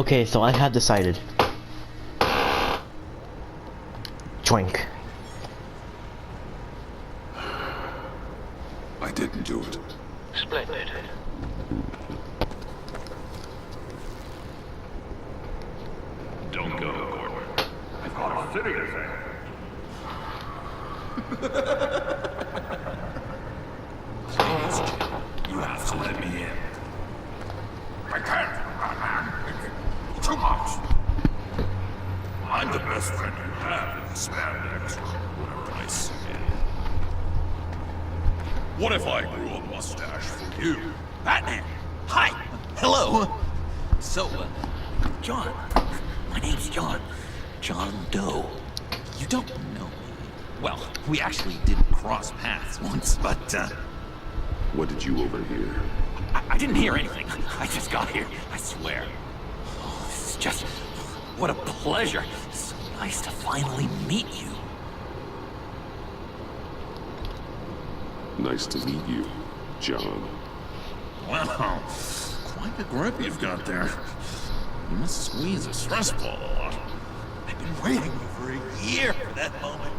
Okay, so I have decided. Drink. I didn't do it. Splendid. Don't go, Gordon. I've got a serious Please, you have to let me in. I can't. Too much. I'm the best friend you have in the spandex, whatever place. What if I grew a mustache for you? Batman! Hi! Hello! So, John. My name's John. John Doe. You don't know me. Well, we actually did cross paths once, but, What did you overhear? I didn't hear anything. I just got here, I swear. Oh, this is just... what a pleasure. So nice to finally meet you. Nice to meet you, John. Wow, quite a grip you've got there. You must squeeze a stress ball a lot. I've been waiting for a year for that moment.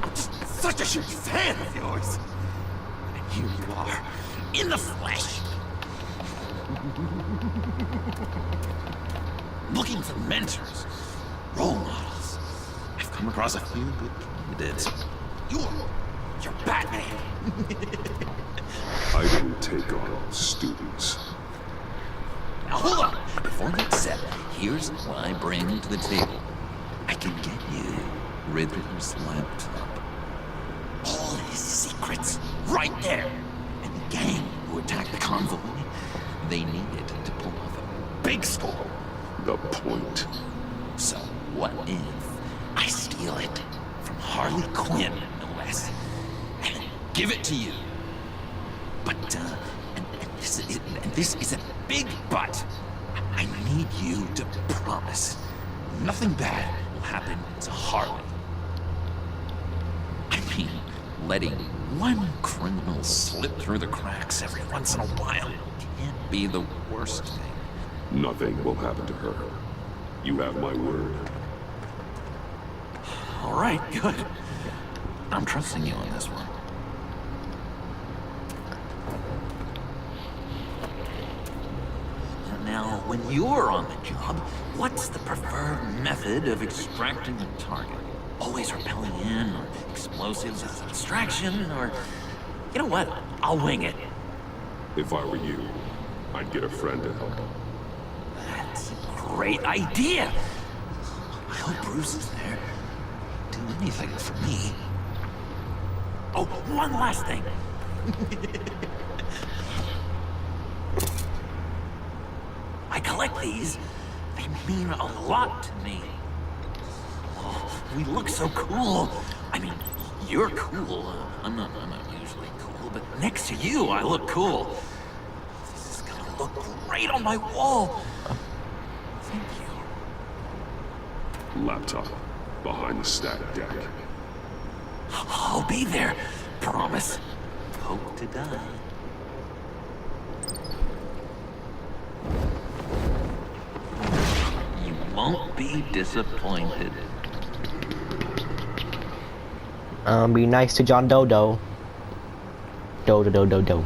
I'm just such a huge fan of yours. And here you are, in the flesh. Looking for mentors, role models. I've come across a few good candidates. You're Batman. I didn't take on students. Now hold on. Before you accept, here's what I bring to the table. I can get you Riddler's laptop. All his secrets, right there. And the gang who attacked the convoy, they needed to pull off a big score. The point. So what if I steal it from Harley Quinn, no less, and give it to you? But, and this is a big but. I need you to promise nothing bad will happen to Harley. I mean, letting one criminal slip through the cracks every once in a while can't be the worst thing. Nothing will happen to her. You have my word. All right, good. I'm trusting you on this one. Now, when you're on the job, what's the preferred method of extracting a target? Always rappelling in, or explosives as a distraction, or... You know what? I'll wing it. If I were you, I'd get a friend to help. That's a great idea. I hope Bruce is there. Do anything for me. Oh, one last thing. I collect these. They mean a lot to me. Oh, we look so cool. I mean, you're cool. I'm not usually cool, but next to you, I look cool. This is gonna look great on my wall. Thank you. Laptop behind the stack deck. I'll be there. Promise. Hope to die. You won't be disappointed. Be nice to John Dodo. Do.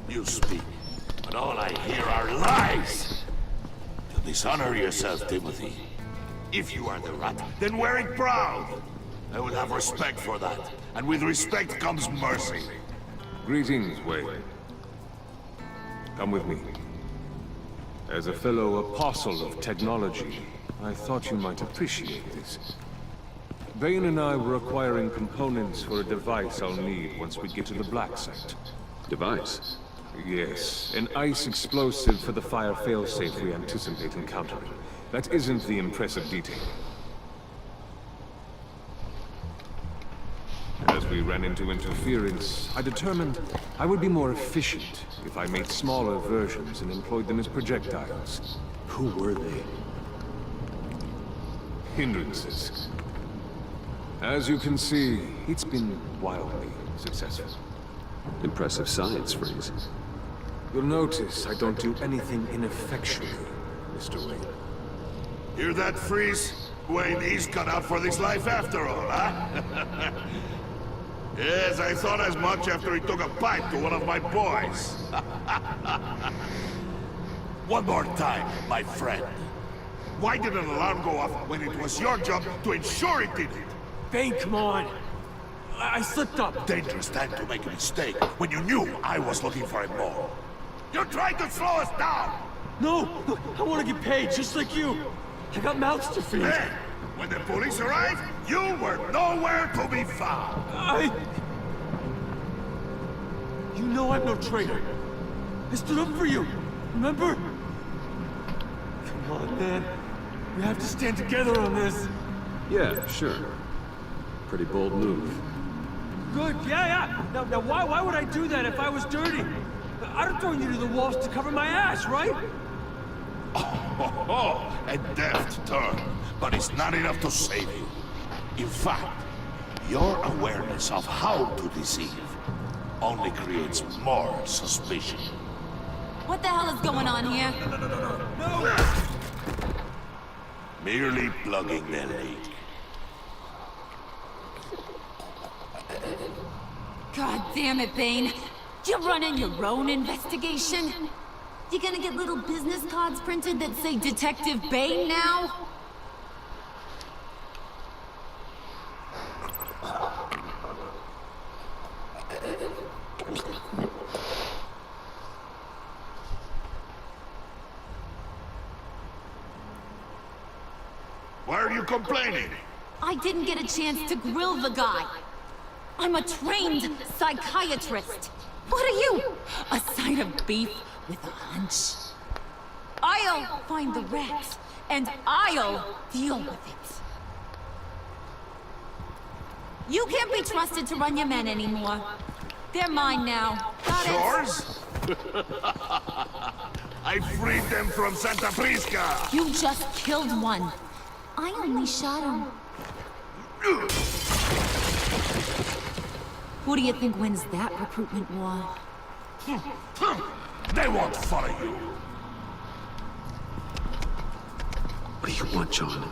You speak, but all I hear are lies. To dishonor yourself, Timothy. If you are the rat, then wear it proud. I will have respect for that, and with respect comes mercy. Greetings, Wayne. Come with me. As a fellow apostle of technology, I thought you might appreciate this. Bane and I were acquiring components for a device I'll need once we get to the Black Site. Device? Yes, an ice explosive for the fire failsafe we anticipate encountering. That isn't the impressive detail. As SHAREfactory ran into interference, I determined I would be more efficient if I made smaller versions and employed them as projectiles. Who were they? Hindrances. As you can see, it's been wildly successful. Impressive science, Freeze. You'll notice I don't do anything ineffectually, Mr. Wayne. Hear that, Freeze? Wayne, he's cut out for this life after all, huh? Yes, I thought as much after he took a bite to one of my boys. One more time, my friend. Why did an alarm go off when it was your job to ensure it didn't? Bane, come on! I slipped up! Dangerous time to make a mistake when you knew I was looking for him more. You tried to slow us down! No! Look, I want to get paid, just like you! I got mouths to feed! Then, when the police arrived, you were nowhere to be found! You know I'm no traitor! I stood up for you! Remember? Come on, man. We have to stand together on this! Yeah, sure. Pretty bold move. Good, yeah! Now why would I do that if I was dirty? I'd have thrown you to the walls to cover my ass, right? Oh, a deft turn, but it's not enough to save you. In fact, your awareness of how to deceive only creates more suspicion. What the hell is going on here? No! Merely plugging the leak. God damn it, Bane. You're running your own investigation? You gonna get little business cards printed that say Detective Bane now? Why are you complaining? I didn't get a chance to grill the guy. I'm a trained psychiatrist. What are you? A side of beef with a hunch? I'll find the rat, and I'll deal with it. You can't be trusted to run your men anymore. They're mine now. Got it? Yours? I freed them from Santa Prisca! You just killed one. I only shot him. Who do you think wins that recruitment war? They won't follow you. What do you want, John?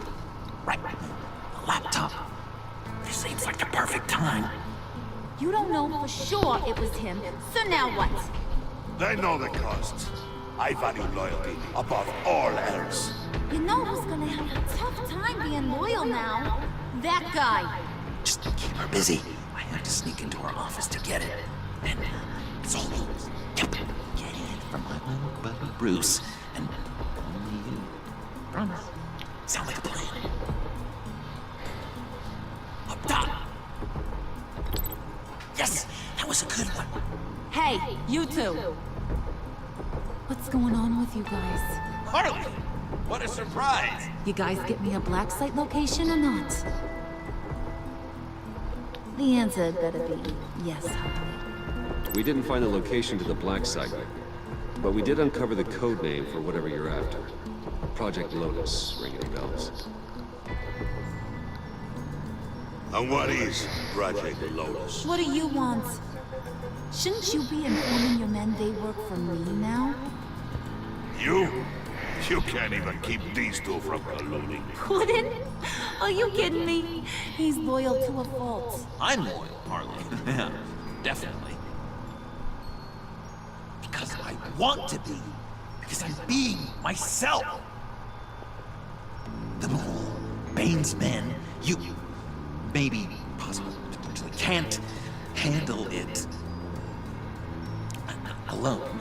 Right. The laptop. This seems like the perfect time. You don't know for sure it was him, so now what? They know the cost. I value loyalty above all else. You know who's gonna have a tough time being loyal now? That guy. Just keep her busy. I have to sneak into her office to get it. And it's all yours. Yep. Get it from my little buddy Bruce. And only you. Promise. Sound like a plan. Up top. Yes! That was a good one. Hey, you two. What's going on with you guys? Harley! What a surprise! You guys get me a black site location or not? The answer better be yes, Harley. We didn't find the location to the black site, but we did uncover the code name for whatever you're after. Project Lotus, ring any bells? And what is Project Lotus? What do you want? Shouldn't you be informing your men they work for me now? You? You can't even keep these two from colluding. Couldn't? Are you kidding me? He's loyal to a fault. I'm loyal, Harley. Yeah, definitely. Because I want to be. Because I'm being myself. The little Bane's men, you maybe, possibly, potentially can't handle it alone.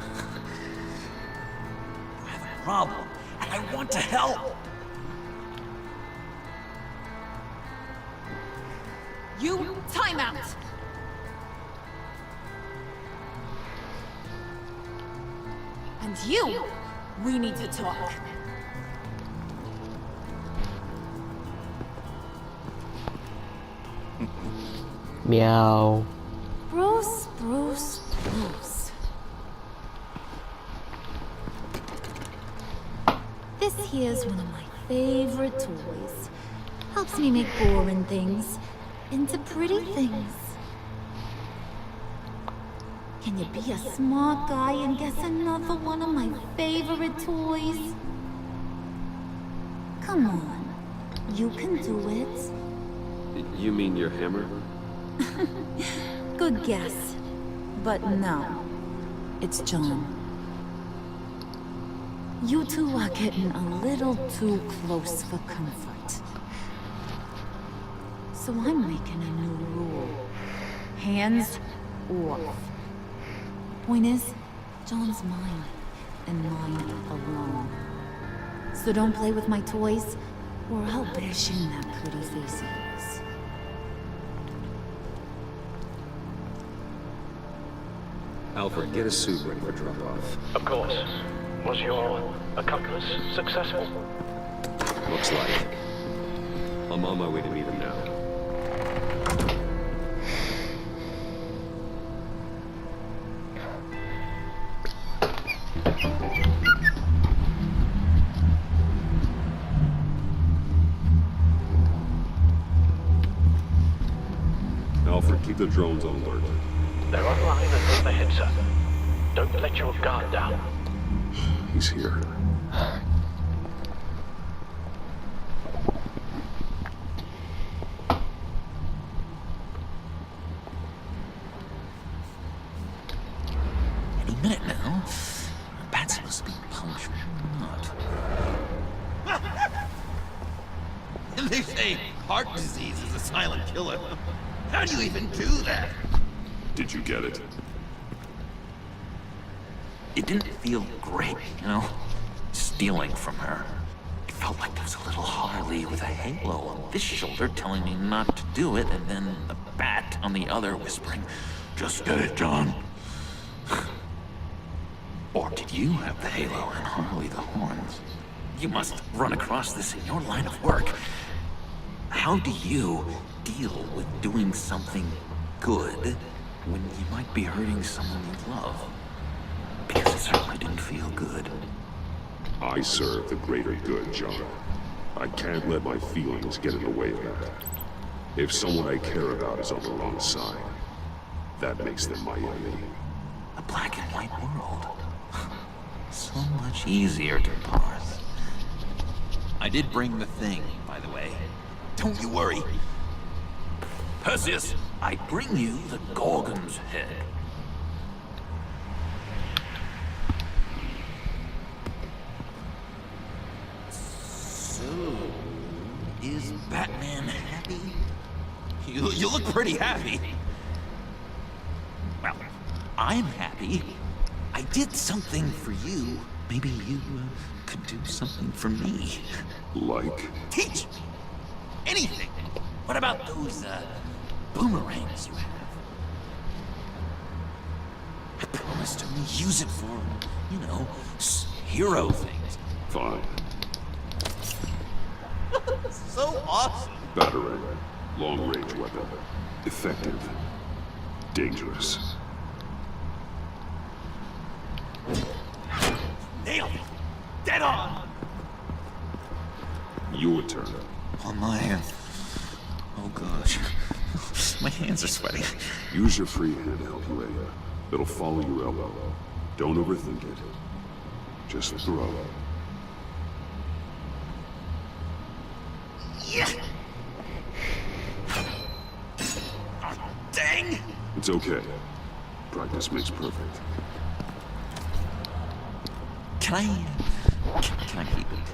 I have a problem, and I want to help. You, time out! And you, we need to talk. Meow. Bruce, Bruce, Bruce. This here's one of my favorite toys. Helps me make boring things into pretty things. Can you be a smart guy and guess another one of my favorite toys? Come on, you can do it. You mean your hammer? Good guess. But no, it's John. You two are getting a little too close for comfort. So I'm making a new rule. Hands off. Point is, John's mine, and mine alone. So don't play with my toys, or I'll bash in that pretty face of yours. Alfred, get a suit ready for drop-off. Of course. Was your accomplice successful? Looks like. I'm on my way to meet him now. Alfred, keep the drones on alert. They're online and on ahead, sir. Don't let your guard down. He's here. Any minute now. Bats must be punctual or not. And they say heart disease is a silent killer. How do you even do that? Did you get it? It didn't feel great, you know? Stealing from her. It felt like there was a little Harley with a halo on this shoulder telling me not to do it, and then the bat on the other whispering, "Just get it, John." Or did you have the halo and Harley the horns? You must run across this in your line of work. How do you deal with doing something good when you might be hurting someone you love? Because it certainly didn't feel good. I serve the greater good, John. I can't let my feelings get in the way of that. If someone I care about is on the wrong side, that makes them my enemy. A black and white world. So much easier to parse. I did bring the thing, by the way. Don't you worry. Perseus, I bring you the Gorgon's head. So, is Batman happy? You look pretty happy. Well, I'm happy. I did something for you. Maybe you could do something for me. Like? Teach me anything. What about those boomerangs you have? I promised to use it for, you know, hero things. Fine. So awesome. Batarang. Long-range weapon. Effective. Dangerous. Nailed it. Dead on. Your turn. Oh my. Oh gosh. My hands are sweating. Use your free hand to help you aim. It'll follow your elbow. Don't overthink it. Just throw. Yeah. Oh, dang. It's okay. Practice makes perfect. Can I keep it?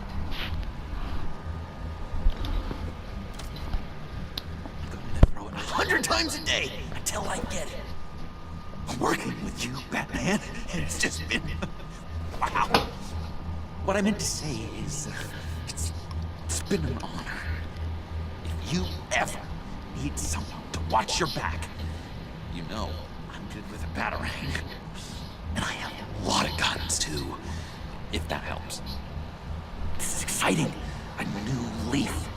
I'm going to throw it 100 times a day until I get it. I'm working with you, Batman, and it's just been... wow. What I meant to say is, it's been an honor. If you ever need someone to watch your back, you know I'm good with a batarang. And I have a lot of guns, too, if that helps. This is exciting. A new leaf.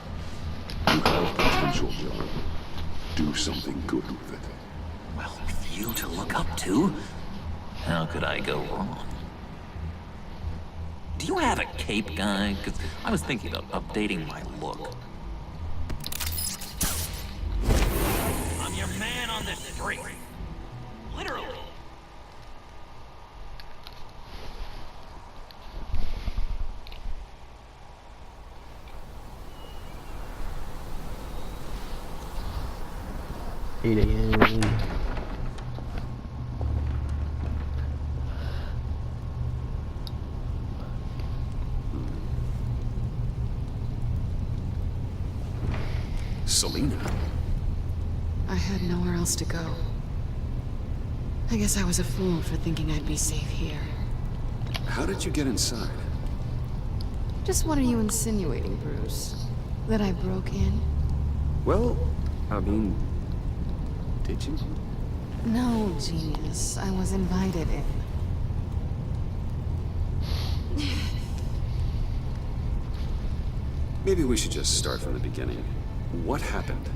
You have potential, John. do something good with it. Well, with you to look up to, how could I go wrong? Do you have a cape, guy? Because I was thinking about updating my look. I'm your man on the street. Literally. Selina? I had nowhere else to go. I guess I was a fool for thinking I'd be safe here. How did you get inside? Just what are you insinuating, Bruce? That I broke in? Well, I mean... Did you? No, genius. I was invited in. Maybe we should just start from the beginning. What happened?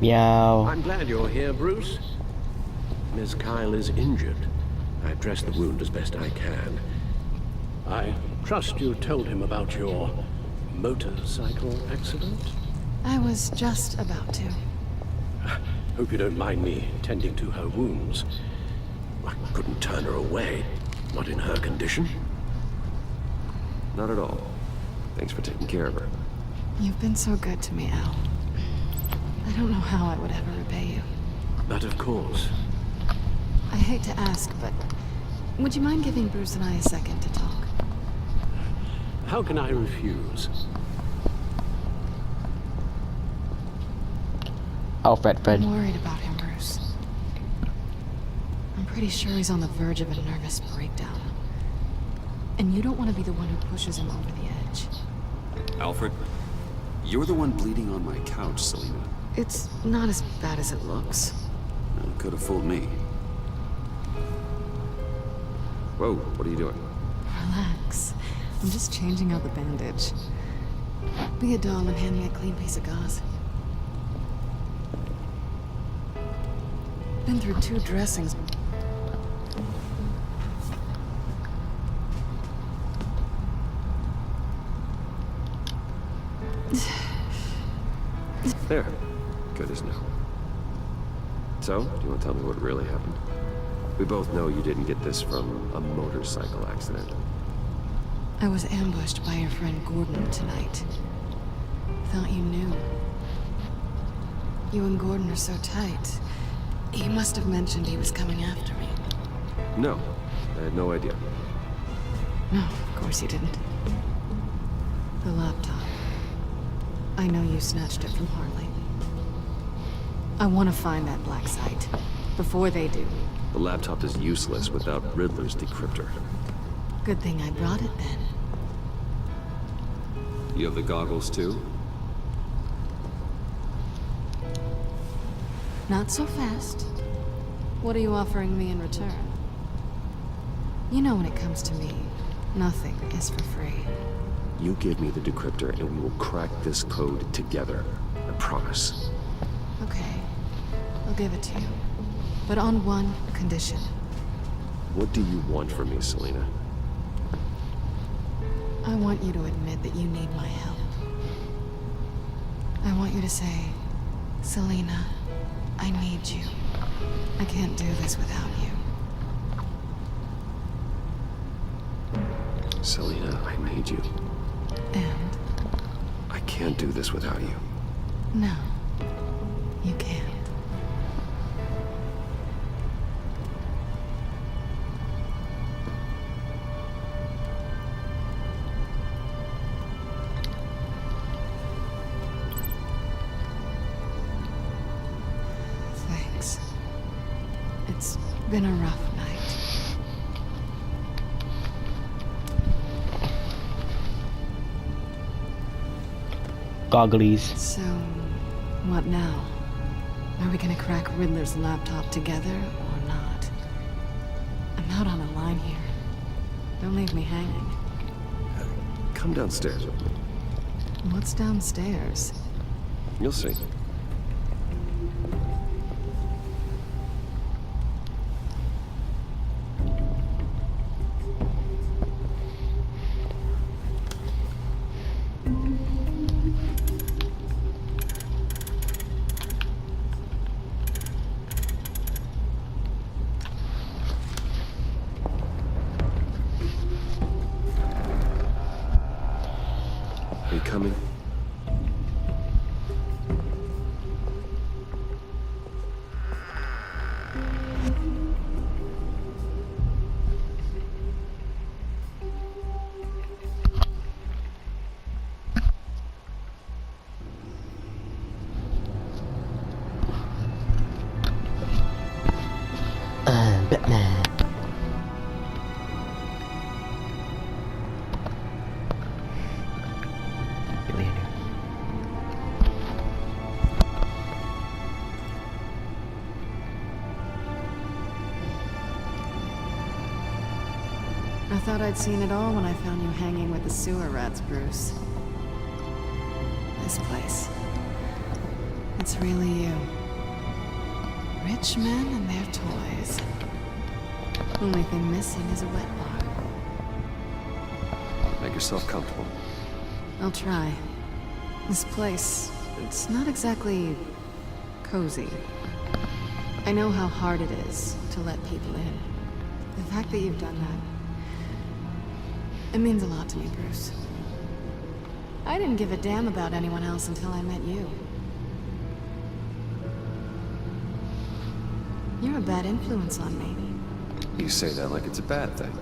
Meow. I'm glad you're here, Bruce. Miss Kyle is injured. I've dressed the wound as best I can. I trust you told him about your motorcycle accident? I was just about to. Hope you don't mind me tending to her wounds. I couldn't turn her away, not in her condition. Not at all. Thanks for taking care of her. You've been so good to me, Al. I don't know how I would ever repay you. But of course. I hate to ask, but would you mind giving Bruce and I a second to talk? How can I refuse? Alfred. I'm worried about him, Bruce. I'm pretty sure he's on the verge of a nervous breakdown. And you don't want to be the one who pushes him over the edge. Alfred, you're the one bleeding on my couch, Selina. It's not as bad as it looks. Well, could have fooled me. Whoa, what are you doing? Relax. I'm just changing out the bandage. Be a doll and hand me a clean piece of gauze. Been through 2 dressings. There. Good as new. So, do you want to tell me what really happened? We both know you didn't get this from a motorcycle accident. I was ambushed by your friend Gordon tonight. Thought you knew. You and Gordon are so tight. He must have mentioned he was coming after me. No, I had no idea. No, of course you didn't. The laptop. I know you snatched it from Harley. I want to find that black site. Before they do. The laptop is useless without Riddler's decryptor. Good thing I brought it then. You have the goggles too? Not so fast. What are you offering me in return? You know when it comes to me, nothing is for free. You give me the decryptor and we will crack this code together. I promise. Okay. I'll give it to you. But on one condition. What do you want from me, Selina? I want you to admit that you need my help. I want you to say, Selina, I need you. I can't do this without you. Selina, I need you. And? I can't do this without you. No, you can't. Thanks. It's been a rough night. Gogglies. So, what now? Are we gonna crack Riddler's laptop together, or not? I'm out on a line here. Don't leave me hanging. Come downstairs with me. What's downstairs? You'll see. Are you coming? Batman. I thought I'd seen it all when I found you hanging with the sewer rats, Bruce. This place. It's really you. Rich men and their toys. Only thing missing is a wet bar. Make yourself comfortable. I'll try. This place, it's not exactly cozy. I know how hard it is to let people in. The fact that you've done that, it means a lot to me, Bruce. I didn't give a damn about anyone else until I met you. You're a bad influence on me. You say that like it's a bad thing.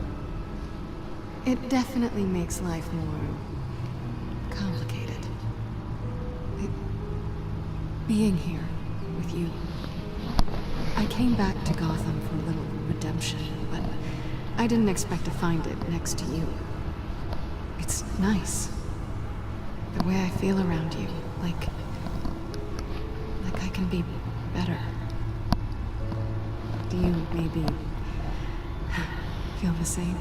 It definitely makes life more complicated. Being here with you. I came back to Gotham for a little redemption, but I didn't expect to find it next to you. It's nice. The way I feel around you, like I can be better. Do you maybe feel the same?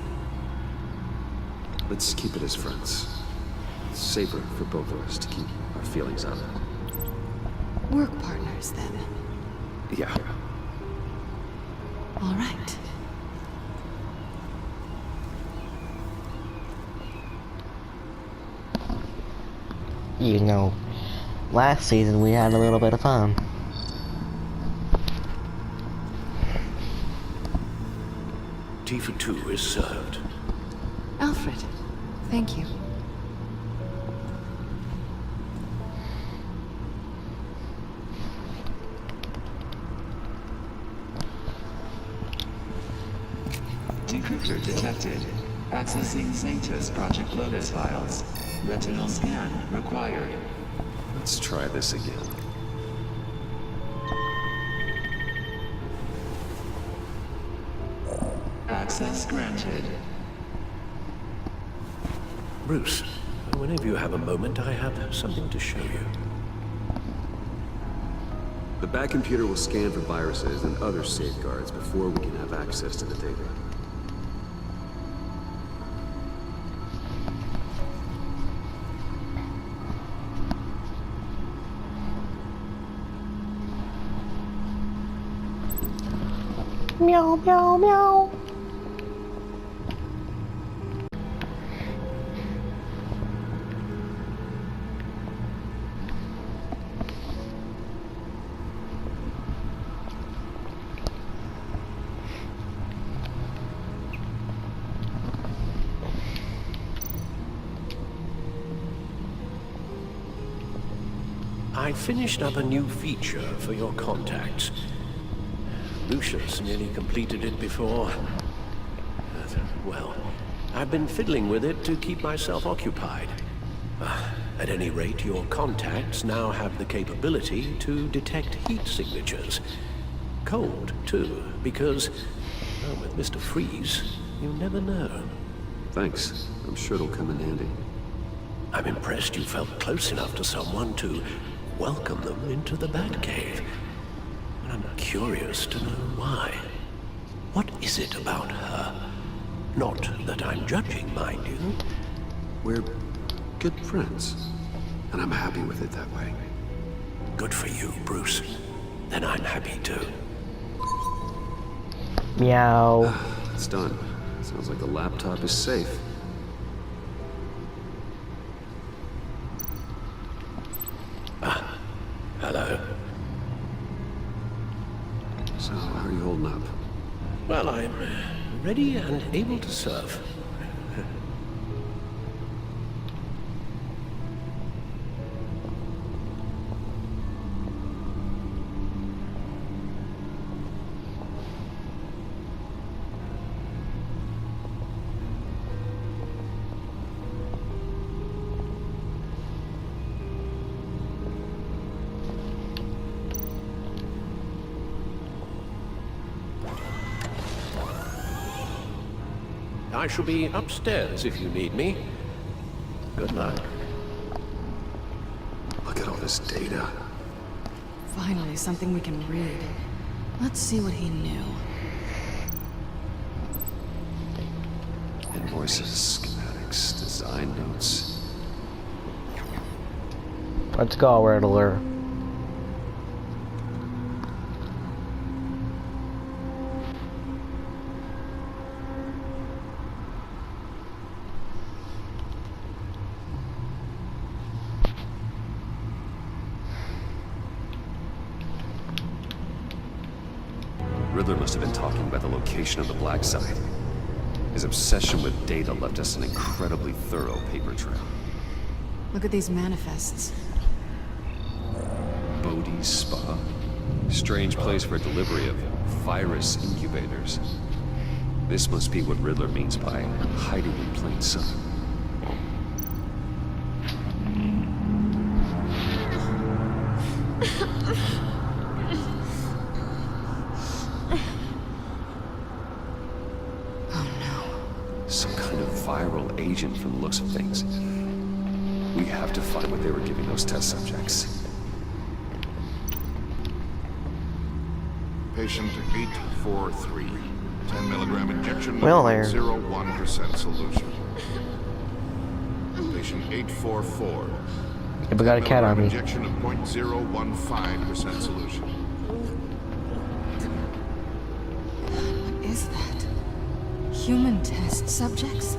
Let's keep it as friends. It's safer for both of us to keep our feelings out. Work partners, then. Yeah. All right. You know, last season we had a little bit of fun. Tea for two is served. Alfred, thank you. Decryptor detected. Accessing Sanctus Project Lotus files. Retinal scan required. Let's try this again. Access granted. Bruce, whenever you have a moment, I have something to show you. The back computer will scan for viruses and other safeguards before we can have access to the data. Meow, meow, meow. I finished up a new feature for your contacts. Lucius nearly completed it before. Well, I've been fiddling with it to keep myself occupied. At any rate, your contacts now have the capability to detect heat signatures. Cold, too, because, well, with Mr. Freeze, you never know. Thanks. I'm sure it'll come in handy. I'm impressed you felt close enough to someone to welcome them into the Batcave. But I'm curious to know why. What is it about her? Not that I'm judging, mind you. We're good friends, and I'm happy with it that way. good for you, Bruce, then I'm happy too. Meow. It's done. Sounds like the laptop is safe. Hello. So, how are you holding up? Well, I'm ready and able to serve. I shall be upstairs if you need me. Good luck. Look at all this data. Finally, something we can read. Let's see what he knew. Invoices, schematics, design notes. Let's go, Riddler. Riddler must have been talking about the location of the black site. His obsession with data left us an incredibly thorough paper trail. Look at these manifests. Bodhi's Spa. Strange place for delivery of virus incubators. This must be what Riddler means by hiding in plain sight. Some kind of viral agent from the looks of things. We have to find what they were giving those test subjects. Patient 843. 10 milligram injection. Well, there. 0.01% solution. Patient 844. Yep, I got a cat on me. Injection of 0.015% solution. What is that? Human test subjects?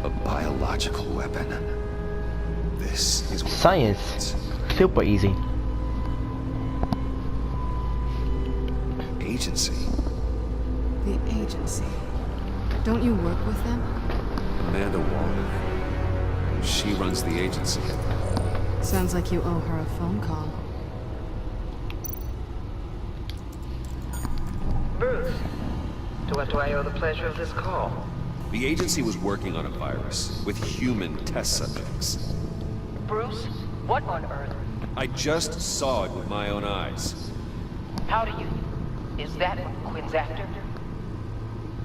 A biological weapon. This is what Science. Super easy. Agency. The agency. Don't you work with them? Amanda Waller. She runs the agency. Sounds like you owe her a phone call. Bruce, to what do I owe the pleasure of this call? The agency was working on a virus with human test subjects. Bruce, what on earth? I just saw it with my own eyes. How do you... Is that what Quinn's after?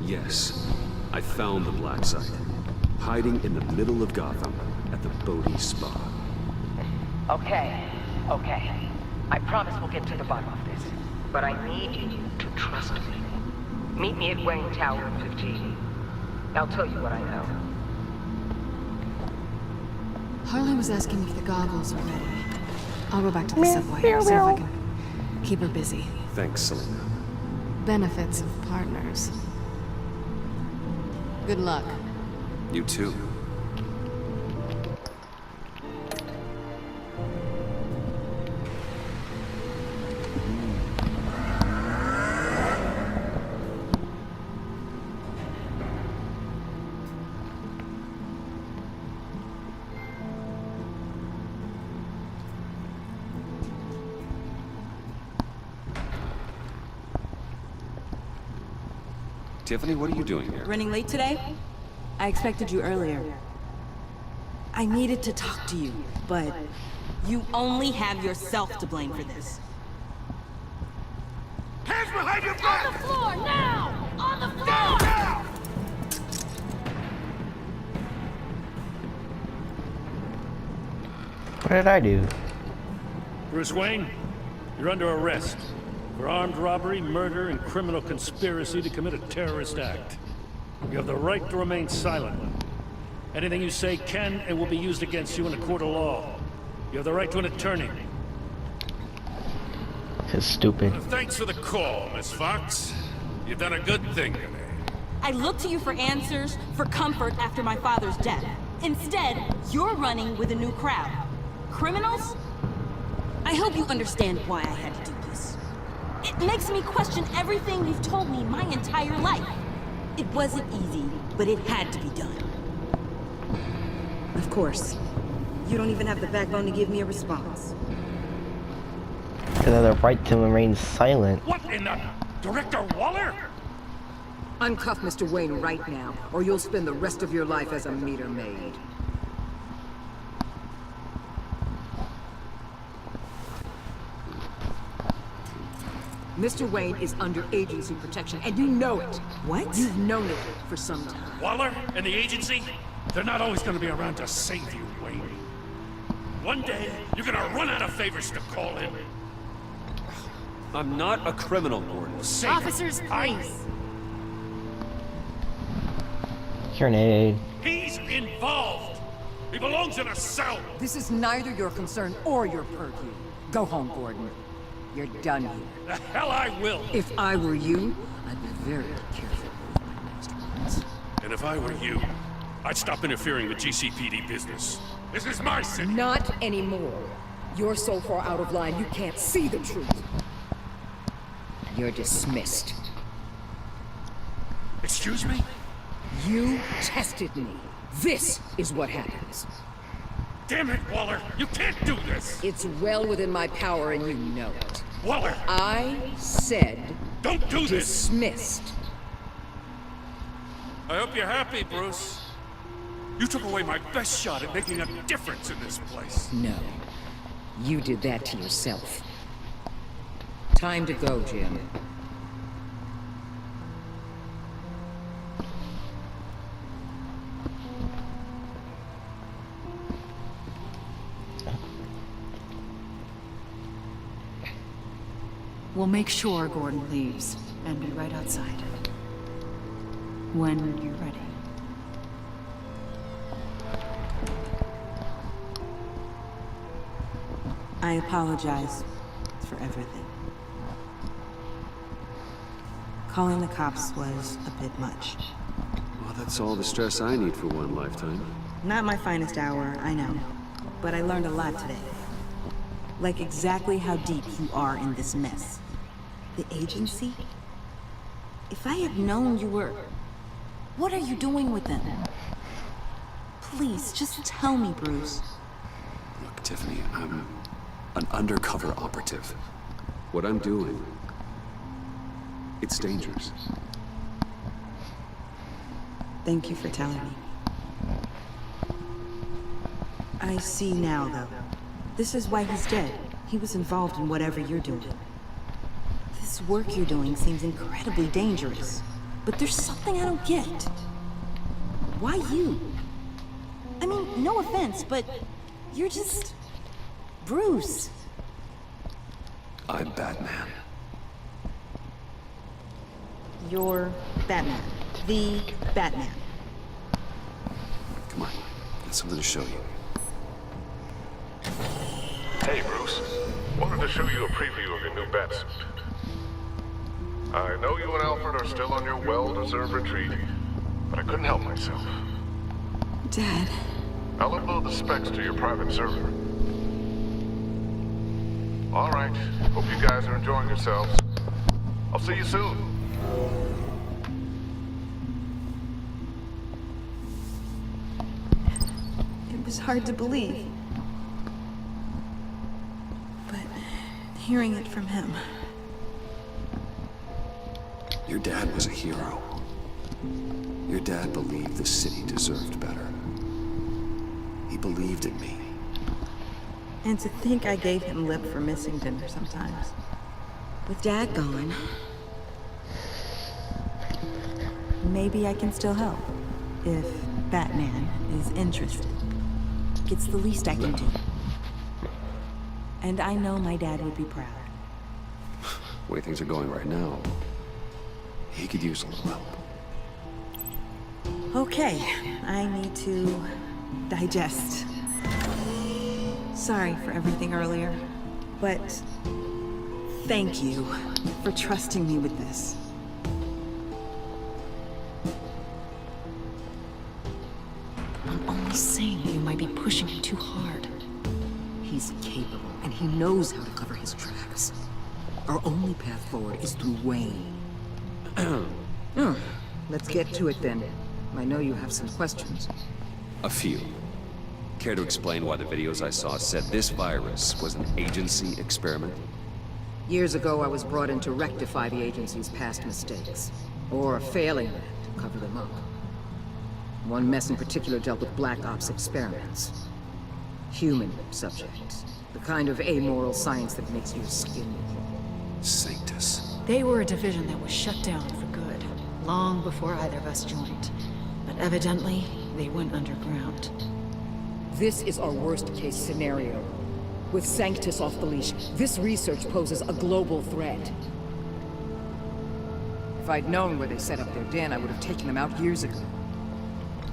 Yes, I found the black site, hiding in the middle of Gotham at the Bodhi Spa. Okay. I promise we'll get to the bottom of this. But I need you to trust me. Meet me at Wayne Tower 15. I'll tell you what I know. Harley was asking if the goggles are ready. I'll go back to the subway, see if I can keep her busy. Thanks, Selena. Benefits of partners. Good luck. You too. Tiffany, what are you doing here? Running late today? I expected you earlier. I needed to talk to you, but you only have yourself to blame for this. Hands behind your back! On the floor, now! On the floor! Now! What did I do? Bruce Wayne, you're under arrest for armed robbery, murder, and criminal conspiracy to commit a terrorist act. You have the right to remain silent. Anything you say can and will be used against you in a court of law. You have the right to an attorney. is stupid. Thanks for the call, Miss Fox. You've done a good thing today. I look to you for answers, for comfort after my father's death. Instead, you're running with a new crowd. Criminals? I hope you understand why I had to do this. It makes me question everything you've told me my entire life. It wasn't easy, but it had to be done. Of course. You don't even have the backbone to give me a response. Because I have the right to remain silent. What in the... Director Waller? Uncuff Mr. Wayne right now, or you'll spend the rest of your life as a meter maid. Mr. Wayne is under agency protection, and you know it. What? You've known it for some time. Waller and the agency? They're not always gonna be around to save you, Wayne. One day, you're gonna run out of favors to call in. I'm not a criminal, Gordon. Officers, please. Grenade. He's involved. He belongs in a cell. This is neither your concern or your purview. Go home, Gordon. You're done here. The hell I will. If I were you, I'd be very careful with my next words. And if I were you, I'd stop interfering with GCPD business. This is my city. Not anymore. You're so far out of line, you can't see the truth. You're dismissed. Excuse me? You tested me. This is what happens. Damn it, Waller! You can't do this! It's well within my power and you know it. Waller! I said... Don't do this! Dismissed. I hope you're happy, Bruce. You took away my best shot at making a difference in this place. No. You did that to yourself. Time to go, Jim. We'll make sure Gordon leaves and be right outside. When you're ready. I apologize for everything. Calling the cops was a bit much. Well, that's all the stress I need for one lifetime. Not my finest hour, I know. But I learned a lot today. Like exactly how deep you are in this mess. The agency? If I had known you were... What are you doing with them? Please, just tell me, Bruce. Look, Tiffany, I'm an undercover operative. What I'm doing, it's dangerous. Thank you for telling me. I see now, though. This is why he's dead. He was involved in whatever you're doing. This work you're doing seems incredibly dangerous. But there's something I don't get. Why you? I mean, no offense, but you're just... Bruce. I'm Batman. You're Batman. The Batman. Come on, got something to show you. Hey, Bruce. Wanted to show you a preview of your new Batsuit. I know you and Alfred are still on your well-deserved retreat, but I couldn't help myself. Dad. I'll upload the specs to your private server. All right. Hope you guys are enjoying yourselves. I'll see you soon. It was hard to believe. But hearing it from him... Your dad was a hero. Your dad believed the city deserved better. He believed in me. And to think I gave him lip for missing dinner sometimes. With Dad gone... Maybe I can still help. If Batman is interested. It's the least I can do. And I know my dad would be proud. The way things are going right now, he could use a little help. Okay, I need to digest. Sorry for everything earlier, but Thank you for trusting me with this. I'm only saying you might be pushing him too hard. He's capable, and he knows how to cover his tracks. Our only path forward is through Wayne. Let's get to it then. I know you have some questions. A few. Care to explain why the videos I saw said this virus was an agency experiment? Years ago, I was brought in to rectify the agency's past mistakes. Or failing them to cover them up. One mess in particular dealt with Black Ops experiments. Human subjects. The kind of amoral science that makes your skin crawl. Sanctus. They were a division that was shut down for good, long before either of us joined. But evidently, they went underground. This is our worst-case scenario. With Sanctus off the leash, this research poses a global threat. If I'd known where they set up their den, I would have taken them out years ago.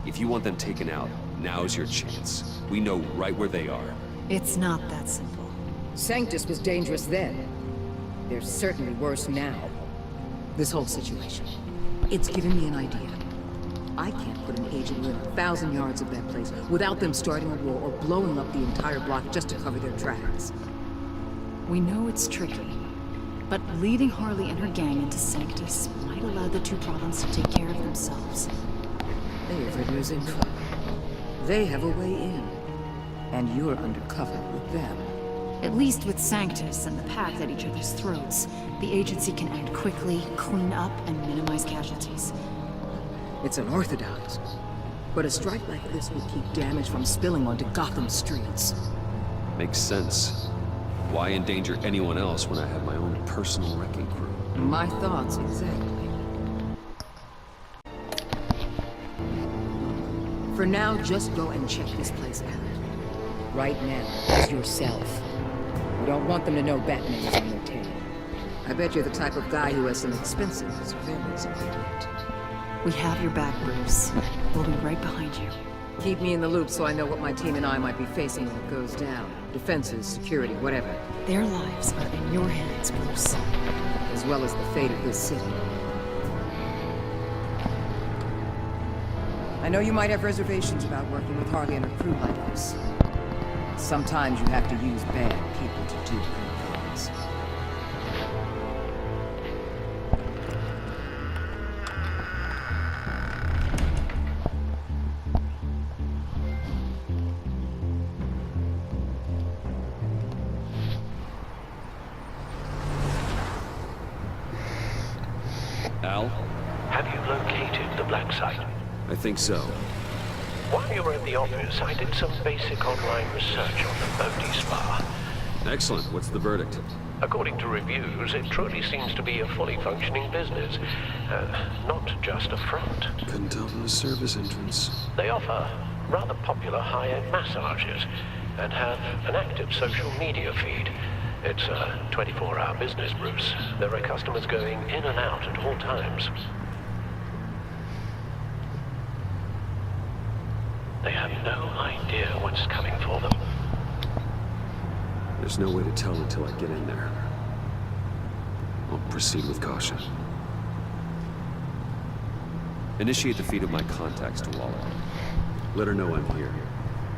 If you want them taken out, now's your chance. We know right where they are. It's not that simple. Sanctus was dangerous then. They're certainly worse now. This whole situation, it's given me an idea. I can't put an agent within 1,000 yards of that place without them starting a war or blowing up the entire block just to cover their tracks. We know it's tricky, but leading Harley and her gang into Sanctus might allow the two problems to take care of themselves. Riddler's in trouble. They have a way in, and you're undercover with them. At least with Sanctus and the Pact at each other's throats, the agency can act quickly, clean up, and minimize casualties. It's unorthodox, but a strike like this would keep damage from spilling onto Gotham streets. Makes sense. Why endanger anyone else when I have my own personal wrecking crew? My thoughts exactly. For now, just go and check this place out. Right now, as yourself. We don't want them to know Batman's on their tail. I bet you're the type of guy who has some expensive surveillance equipment. We have your back, Bruce. We'll be right behind you. Keep me in the loop so I know what my team and I might be facing when it goes down. Defenses, security, whatever. Their lives are in your hands, Bruce. As well as the fate of this city. I know you might have reservations about working with Harley and her crew like this. Sometimes you have to use bad people to do good things. Al? Have you located the black site? I think so. While you were at the office, I did some basic online research on the Bodhi Spa. Excellent. What's the verdict? According to reviews, it truly seems to be a fully functioning business. Not just a front. Couldn't tell from the service entrance. They offer rather popular high-end massages and have an active social media feed. It's a 24-hour business, Bruce. There are customers going in and out at all times. They have no idea what's coming for them. There's no way to tell until I get in there. I'll proceed with caution. Initiate the feed of my contacts to Waller. Let her know I'm here.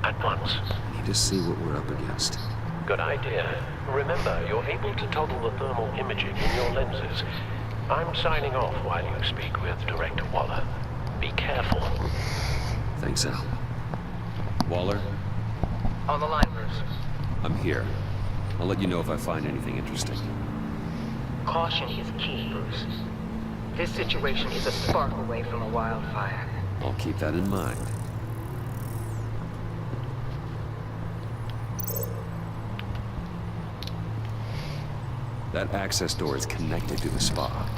At once. Need to see what we're up against. Good idea. Remember, you're able to toggle the thermal imaging in your lenses. I'm signing off while you speak with Director Waller. Be careful. Thanks, Al. Waller? On the line, Bruce. I'm here. I'll let you know if I find anything interesting. Caution is key, Bruce. This situation is a spark away from a wildfire. I'll keep that in mind. That access door is connected to the spa.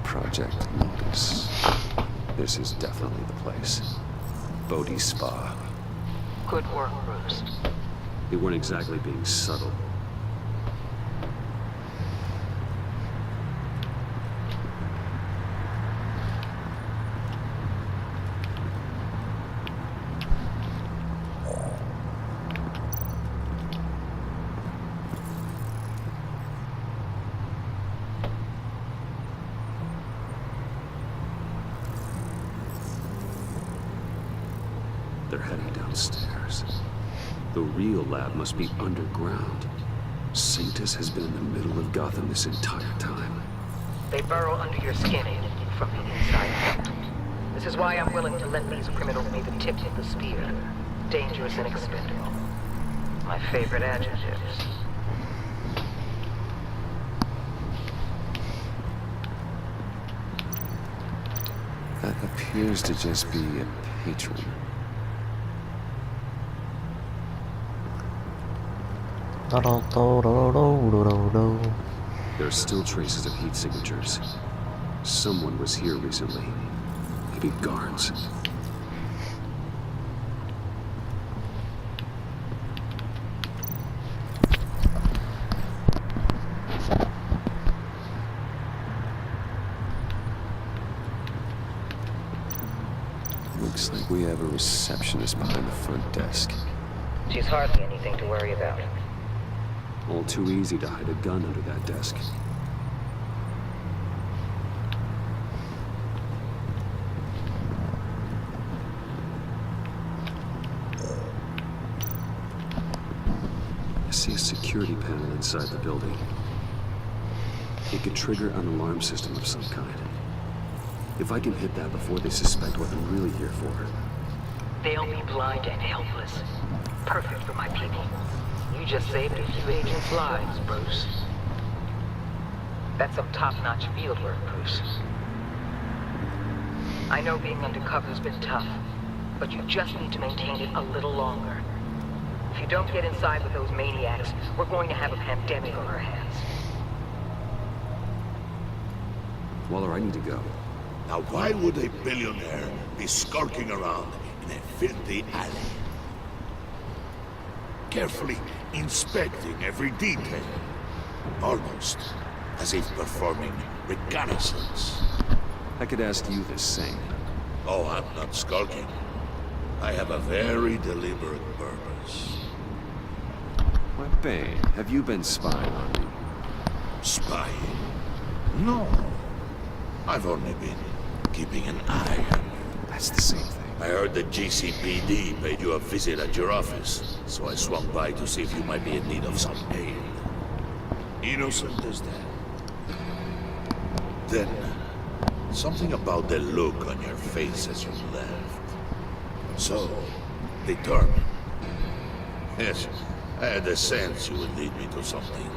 Project Notice. This is definitely the place. Bodhi Spa. Good work, Bruce. They weren't exactly being subtle. They're heading downstairs. The real lab must be underground. Sanctus has been in the middle of Gotham this entire time. They burrow under your skin from the inside out. This is why I'm willing to let these criminals be the tip of the spear. Dangerous and expendable. My favorite adjectives. That appears to just be a patron. There are still traces of heat signatures. Someone was here recently. Maybe guards. Looks like we have a receptionist behind the front desk. She's hardly anything to worry about. All too easy to hide a gun under that desk. I see a security panel inside the building. It could trigger an alarm system of some kind. If I can hit that before they suspect what I'm really here for. They'll be blind and helpless. Perfect for my people. You just saved a few agents' lives, Bruce. That's some top-notch fieldwork, Bruce. I know being undercover's been tough, but you just need to maintain it a little longer. If you don't get inside with those maniacs, we're going to have a pandemic on our hands. Waller, I need to go. Now why would a billionaire be skulking around in a filthy alley? Carefully inspecting every detail. Almost as if performing reconnaissance. I could ask you the same. Oh, I'm not skulking. I have a very deliberate purpose. Why, Bane, have you been spying on me? Spying? No. I've only been keeping an eye on you. That's the same thing. I heard the GCPD paid you a visit at your office, so I swung by to see if you might be in need of some aid. Innocent as that. Then, something about the look on your face as you left. So, determined. Yes, I had a sense you would lead me to something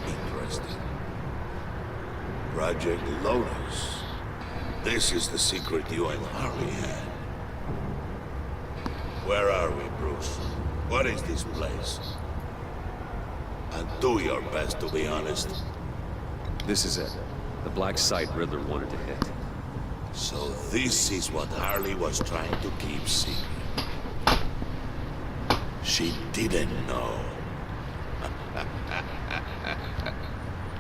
interesting. Project Lotus. This is the secret you and Harley had. Where are we, Bruce? What is this place? And do your best to be honest. This is it. The black site Riddler wanted to hit. So this is what Harley was trying to keep secret. She didn't know.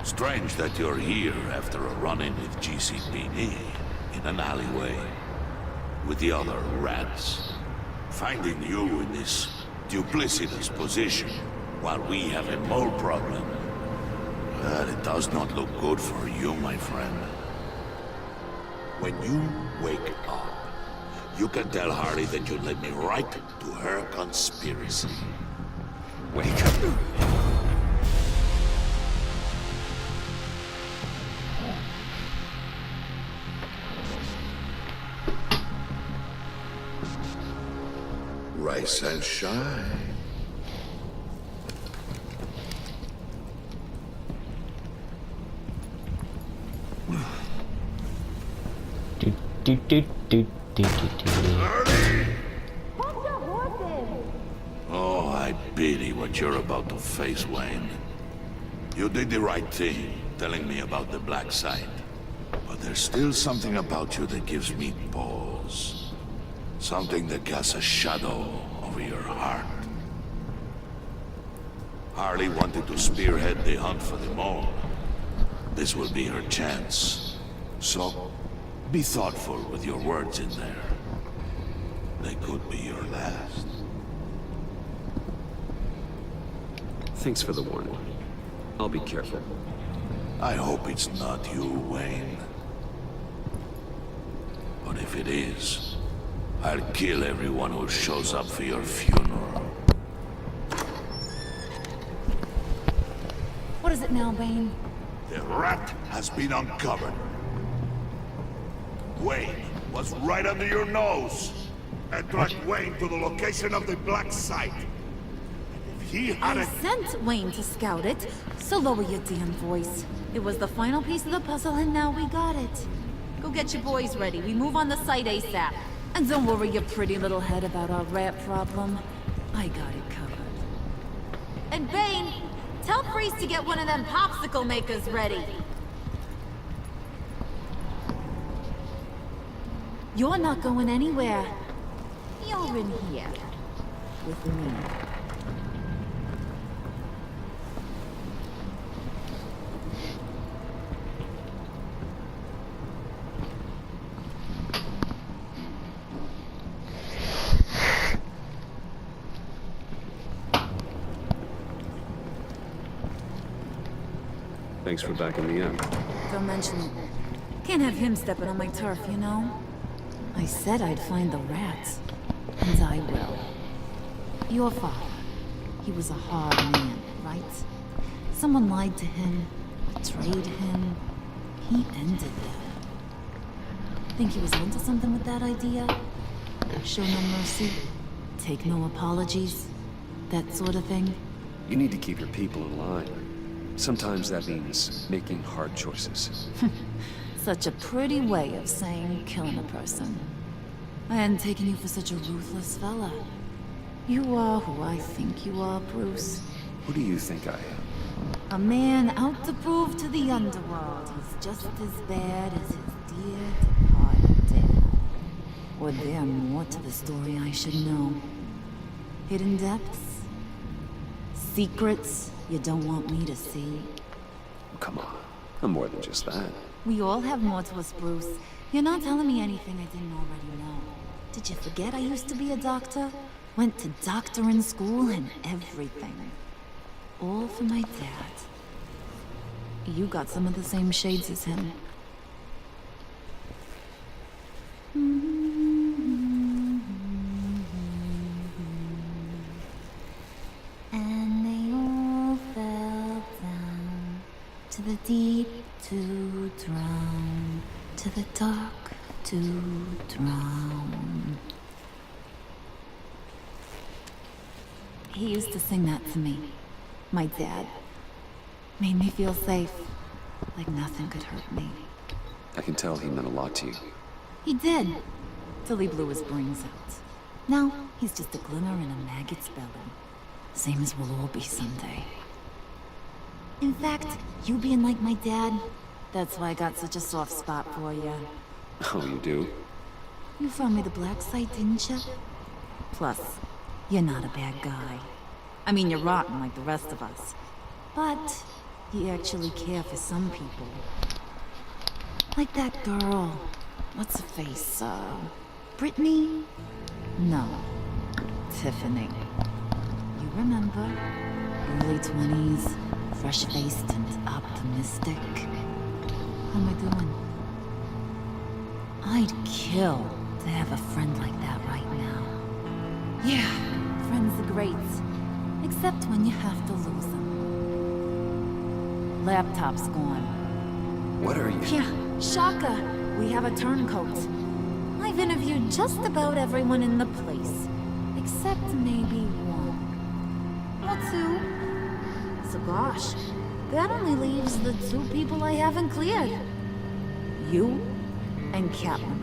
Strange that you're here after a run-in with GCPD in an alleyway with the other rats. Finding you in this duplicitous position while we have a mole problem. Well, it does not look good for you, my friend. When you wake up, you can tell Harley that you led me right to her conspiracy. Wake up. Rise and shine. Oh, I pity what you're about to face, Wayne. You did the right thing, telling me about the black site. But there's still something about you that gives me pause. Something that casts a shadow over your heart. Harley wanted to spearhead the hunt for the mole. This will be her chance. So, be thoughtful with your words in there. They could be your last. Thanks for the warning. I'll be careful. I hope it's not you, Wayne. But if it is, I'll kill everyone who shows up for your funeral. What is it now, Bane? The rat has been uncovered. Wayne was right under your nose. I tracked Wayne to the location of the black site. If he I hadn't... sent Wayne to scout it, so lower your damn voice. It was the final piece of the puzzle, and now we got it. Go get your boys ready. We move on the site ASAP. And don't worry your pretty little head about our rat problem. I got it covered. And Bane, tell Freeze to get one of them popsicle makers ready. You're not going anywhere. You're in here. With me. Thanks for backing me up. Don't mention it. Can't have him stepping on my turf, you know? I said I'd find the rats. And I will. Your father. He was a hard man, right? Someone lied to him, betrayed him. He ended them. Think he was onto something with that idea? Show no mercy, take no apologies, that sort of thing? You need to keep your people in line. Sometimes that means making hard choices. Such a pretty way of saying killing a person. I hadn't taken you for such a ruthless fella. You are who I think you are, Bruce. Who do you think I am? A man out to prove to the underworld he's just as bad as his dear departed dad. Or there more to the story I should know. Hidden depths? Secrets you don't want me to see? Come on, I'm more than just that. We all have more to us, Bruce. You're not telling me anything I didn't already know. Did you forget I used to be a doctor? Went to doctoring school and everything. All for my dad. You got some of the same shades as him. And they all fell down to the deep to drown, to the dark to drown. He used to sing that to me. My dad. Made me feel safe. Like nothing could hurt me. I can tell he meant a lot to you. He did. Till he blew his brains out. Now, he's just a glimmer in a maggot's belly. Same as we'll all be someday. In fact, you being like my dad, that's why I got such a soft spot for you. Oh, you do? You found me the black site, didn't you? Plus, you're not a bad guy. I mean, you're rotten like the rest of us. But you actually care for some people. Like that girl. What's her face? Brittany? No. Tiffany. You remember? Early 20s, fresh-faced and optimistic. How am I doing? I'd kill to have a friend like that right now. Yeah, friends are great. Except when you have to lose them. Laptop's gone. What are you? Yeah, shocker. We have a turncoat. I've interviewed just about everyone in the place. Except maybe one. Or two. So gosh, that only leaves the two people I haven't cleared. You and Catwoman.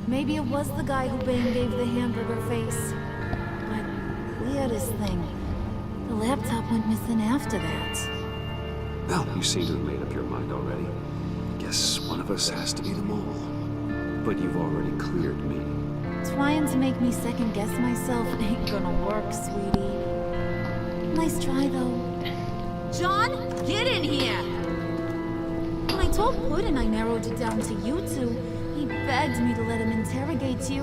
Maybe it was the guy who Bane gave the hamburger face. But weirdest thing, the laptop went missing after that. Well, you seem to have made up your mind already. Guess one of us has to be the mole. But you've already cleared me. Trying to make me second guess myself ain't gonna work, sweetie. Nice try, though. John, get in here! When I told Puddin' I narrowed it down to you two, he begged me to let him interrogate you.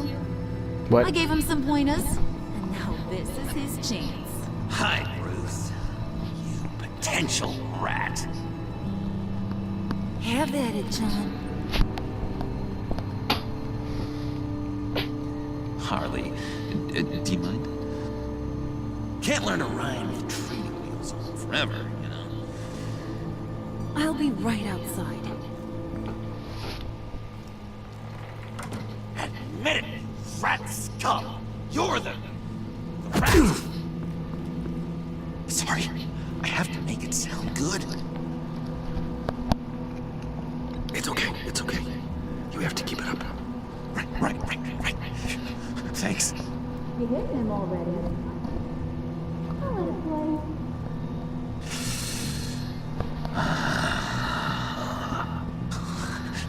What? I gave him some pointers, and now this is his chance. Hi, Bruce. You potential rat. Have at it, John. Harley, do you mind? Can't learn to ride with training wheels on forever, you know? I'll be right outside. Admit it, rat scum! You're the rat! Sorry, I have to make it sound good. It's okay, it's okay. You have to keep it up. Right. Thanks. You hit him already. I'll let it play.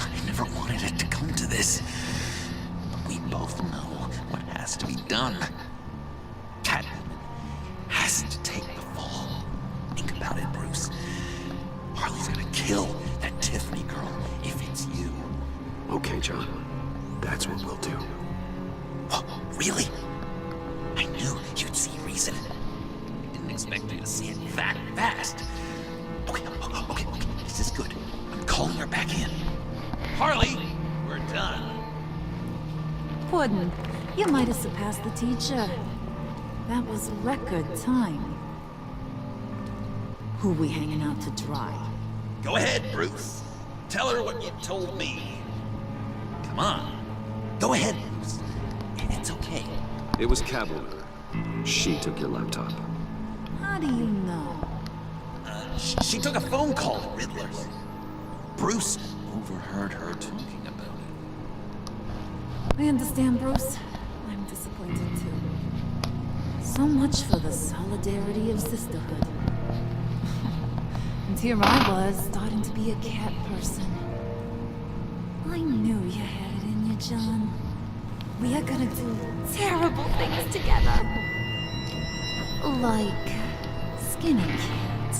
I never wanted it to come to this. But we both know what has to be done. Catwoman has to take the fall. Think about it, Bruce. Harley's gonna kill that Tiffany girl if it's you. Okay, John. That's what we'll do. Oh, really? I knew you'd see reason. Didn't expect you to see it that fast. Okay. This is good. I'm calling her back in. Harley, we're done. Puddin', you might have surpassed the teacher. That was record time. Who we hanging out to dry? Go ahead, Bruce. Tell her what you told me. Come on. Go ahead, Bruce. It's okay. It was Catwoman. She took your laptop. How do you know? She took a phone call at Riddler's. Bruce overheard her talking about it. I understand, Bruce. I'm disappointed too. So much for the solidarity of sisterhood. And here I was, starting to be a cat person. I knew you had it in you, John. We are gonna do terrible things together. Like skin a cat.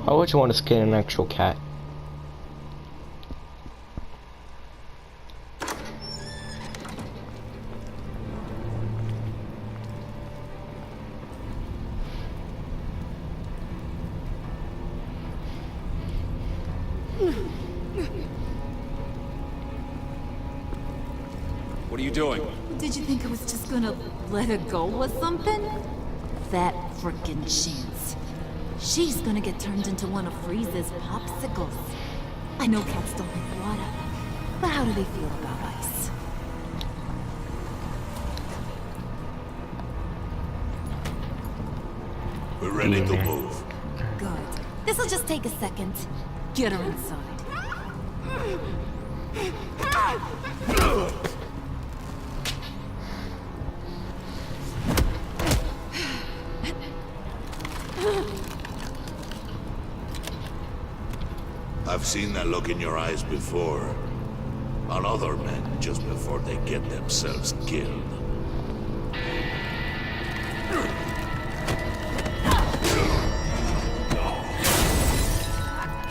Why would you want to skin an actual cat? What are you doing? Did you think I was just gonna let her go or something? That frickin' chance. She's gonna get turned into one of Freeze's popsicles. I know cats don't like water, but how do they feel about ice? We're ready to move. Good. This'll just take a second. Get her inside. I've seen that look in your eyes before. On other men just before they get themselves killed.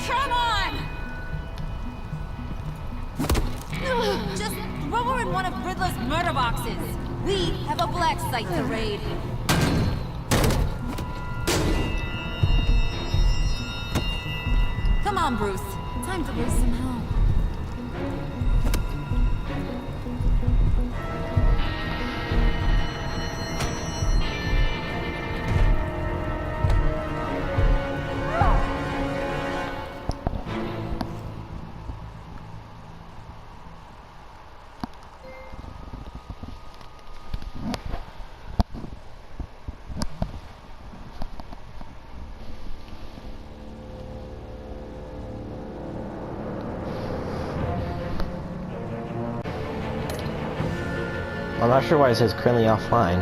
Come on! Just throw her in one of Riddler's murder boxes. We have a black site to raid. Come on, Bruce. Time to raise some hell. I'm not sure why it says currently offline.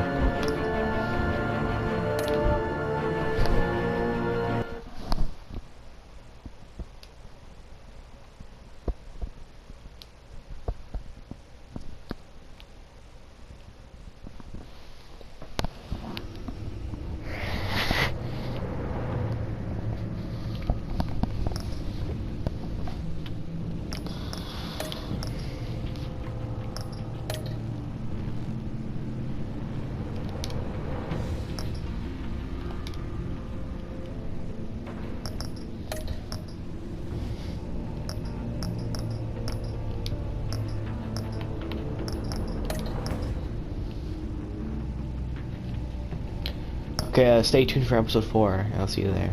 Okay, stay tuned for episode 4. I'll see you there.